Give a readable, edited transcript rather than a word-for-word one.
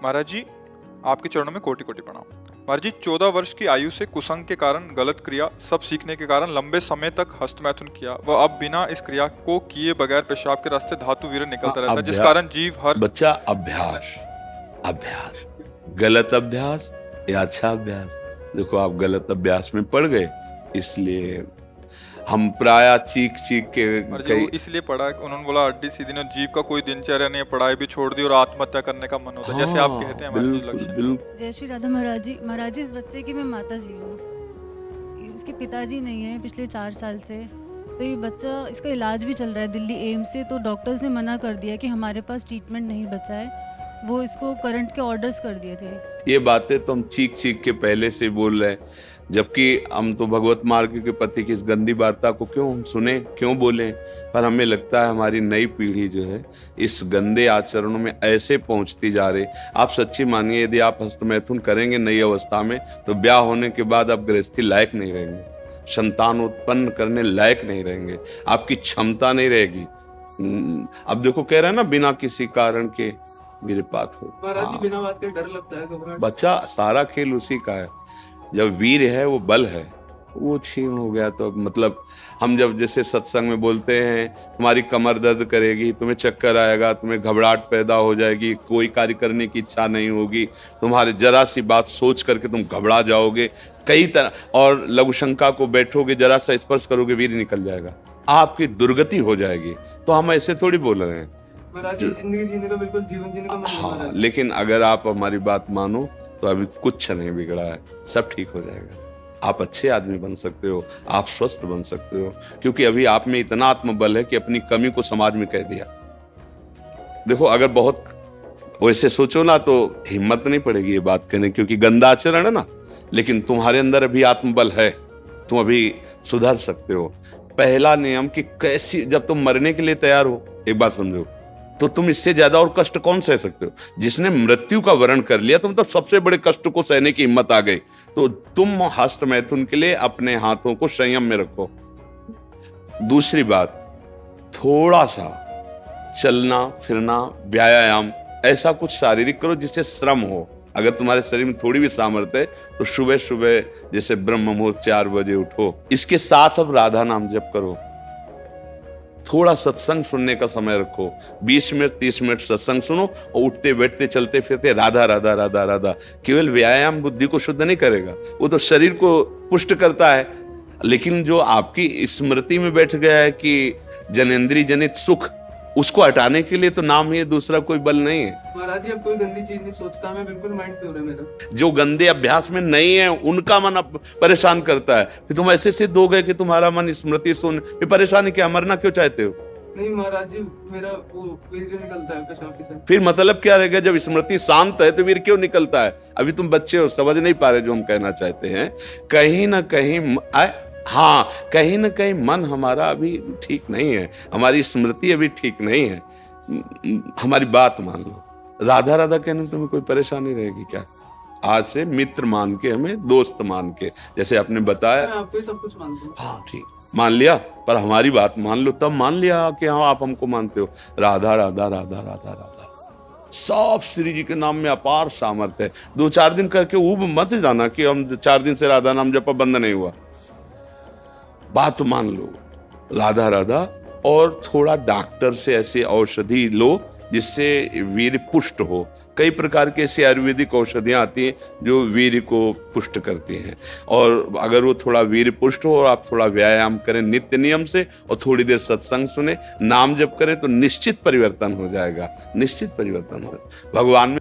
महाराज जी, आपके चरणों में कोटि कोटि प्रणाम। महाराज जी, 14 वर्ष की आयु से कुसंग के कारण गलत क्रिया सब सीखने के कारण लंबे समय तक हस्तमैथुन किया व अब बिना इस क्रिया को किए बगैर पेशाब के रास्ते धातु वीर्य निकलता रहता है, जिस कारण जीव हर बच्चा अभ्यास अभ्यास गलत अभ्यास या अच्छा अभ्यास। देखो आप गलत अभ्यास में पड़ गए, इसलिए हम प्राय चीख चीख के वो इसलिए पढ़ा कि उन्होंने बोला हड्डी सीधी नहीं, जीव का कोई दिनचर्या नहीं है, पढ़ाई भी छोड़ दी और आत्महत्या करने का मन होता है, जैसे आप कहते हैं महाराज जी लक्ष्य। जय श्री राधा महाराज जी। महाराज जी, इस बच्चे की मैं माता जी हूँ, उसके पिताजी नहीं है पिछले 4 साल से। तो ये बच्चा, इसका इलाज भी चल रहा है दिल्ली एम्स से, तो डॉक्टर्स ने मना कर दिया कि हमारे पास ट्रीटमेंट नहीं बचा है, वो इसको करंट के ऑर्डर्स कर दिए थे। ये बातें तो हम चीख चीख के पहले से बोल रहे हैं, जबकि हम तो भगवत मार्ग के पति की इस गंदी वार्ता को क्यों हम सुने, क्यों बोले। पर हमें लगता है हमारी नई पीढ़ी जो है इस गंदे आचरणों में ऐसे पहुंचती जा रही। आप सच्ची मानिए, यदि आप हस्तमैथुन करेंगे नई अवस्था में तो ब्याह होने के बाद आप गृहस्थी लायक नहीं रहेंगे, संतान उत्पन्न करने लायक नहीं रहेंगे, आपकी क्षमता नहीं रहेगी। अब देखो कह रहे हैं ना, बिना किसी कारण के वीरपात हो। महाराज जी, बिना बात के डर लगता है, घबराहट। बच्चा, सारा खेल उसी का है। जब वीर है वो बल है, वो छीन हो गया तो मतलब हम जब जैसे सत्संग में बोलते हैं तुम्हारी कमर दर्द करेगी, तुम्हें चक्कर आएगा, तुम्हें घबराहट पैदा हो जाएगी, कोई कार्य करने की इच्छा नहीं होगी, तुम्हारे जरा सी बात सोच करके तुम घबरा जाओगे कई तरह, और लघु शंका को बैठोगे, जरा सा स्पर्श करोगे वीर निकल जाएगा, आपकी दुर्गति हो जाएगी। तो हम ऐसे थोड़ी बोल रहे हैं महाराज जी, जिंदगी जीने का बिल्कुल जीवन जीने का मन है महाराज। लेकिन अगर आप हमारी बात मानो तो अभी कुछ नहीं बिगड़ा है, सब ठीक हो जाएगा। आप अच्छे आदमी बन सकते हो, आप स्वस्थ बन सकते हो, क्योंकि अभी आप में इतना आत्मबल है कि अपनी कमी को समाज में कह दिया। देखो अगर बहुत वैसे सोचो ना तो हिम्मत नहीं पड़ेगी ये बात कहने, क्योंकि गंदा आचरण है ना, लेकिन तुम्हारे अंदर अभी आत्मबल है, तुम अभी सुधर सकते हो। पहला नियम कि कैसी, जब तुम मरने के लिए तैयार हो, एक बात समझो, तो तुम इससे ज्यादा और कष्ट कौन सह सकते हो। जिसने मृत्यु का वरण कर लिया, तुम तो सबसे बड़े कष्ट को सहने की हिम्मत आ गई। तो तुम हस्तमैथुन के लिए अपने हाथों को संयम में रखो। दूसरी बात, थोड़ा सा चलना फिरना, व्यायाम, ऐसा कुछ शारीरिक करो जिससे श्रम हो। अगर तुम्हारे शरीर में थोड़ी भी सामर्थ्य है तो सुबह सुबह जैसे ब्रह्म मुहूर्त 4 बजे उठो। इसके साथ अब राधा नाम जप करो, थोड़ा सत्संग सुनने का समय रखो, 20 मिनट 30 मिनट सत्संग सुनो, और उठते बैठते चलते फिरते राधा राधा राधा राधा। केवल व्यायाम बुद्धि को शुद्ध नहीं करेगा, वो तो शरीर को पुष्ट करता है, लेकिन जो आपकी स्मृति में बैठ गया है कि जनेंद्रिय जनित सुख, उसको हटाने के लिए तो नाम ही, दूसरा कोई बल नहीं है। महाराज जी, अब कोई गंदी चीज नहीं सोचता, मैं बिल्कुल माइंड प्योर है मेरा। जो गंदे अभ्यास में नहीं है उनका मन अब परेशान करता है। फिर तुम ऐसे सिद्ध हो गए कि तुम्हारा मन स्मृति सुन, फिर परेशानी क्या, मरना क्यों चाहते हो? नहीं महाराज जी, मेरा वो वीर्य निकलता है पेशाब के साथ। फिर मतलब क्या रहेगा, जब स्मृति शांत है तो वीर क्यों निकलता है? अभी तुम बच्चे हो, समझ नहीं पा रहे जो हम कहना चाहते हैं। कहीं ना कहीं हाँ, कहीं ना कहीं मन हमारा अभी ठीक नहीं है, हमारी स्मृति अभी ठीक नहीं है। हमारी बात मान लो, राधा राधा कहने में तुम्हें कोई परेशानी रहेगी क्या? आज से मित्र मान के, हमें दोस्त मान के, जैसे आपने बताया। मैं आपको सब कुछ मानता हूँ। हाँ ठीक, मान लिया, पर हमारी बात मान लो, तब मान लिया कि हाँ आप हमको मानते हो। राधा राधा राधा राधा राधा, सब श्री जी के नाम में अपार सामर्थ्य है। 2-4 दिन करके ऊब मत जाना कि हम 4 दिन से राधा नाम जपा बंद नहीं हुआ। बात मान लो, राधा राधा, और थोड़ा डॉक्टर से ऐसे औषधि लो जिससे वीर्य पुष्ट हो। कई प्रकार की ऐसी आयुर्वेदिक औषधियां आती हैं जो वीर्य को पुष्ट करती हैं, और अगर वो थोड़ा वीर्य पुष्ट हो और आप थोड़ा व्यायाम करें नित्य नियम से और थोड़ी देर सत्संग सुने, नाम जप करें, तो निश्चित परिवर्तन हो जाएगा, निश्चित परिवर्तन हो। भगवान में